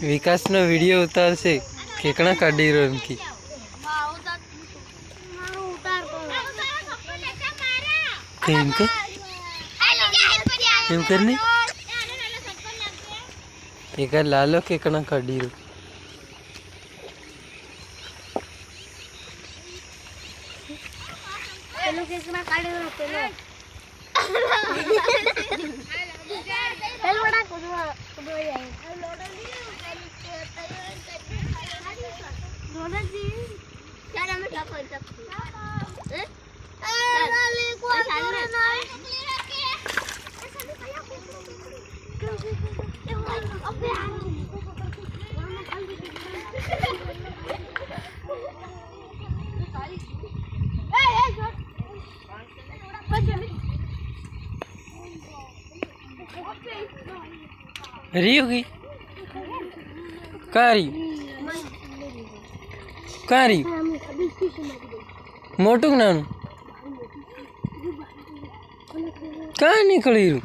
विकास no video उतार से केकड़ा काढ़ी रो इनकी इनका एम करने एक लालो केकड़ा काढ़ी रो पेलो केकड़ा काढ़ी रो पेलो पेलो बड़ा कुदो जाए लोडा जी क्या नाम है टप हैं लाले को सामने रही होगी कहाँ रही कहाँ रही मोटू नानू कहाँ निकली रू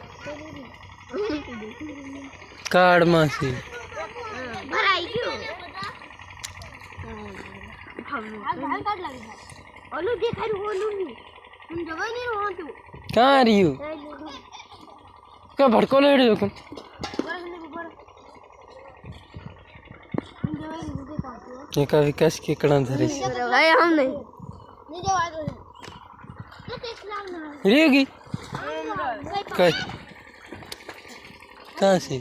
कार्ड में से भराई क्यों ओलू देखाई ओलू तुम जगह नहीं हो तू कहाँ रही हो क्या भड़को ले रही हो तुम एक विकास के कड़ा धरे भाई हम नहीं रहेगी कहाँ से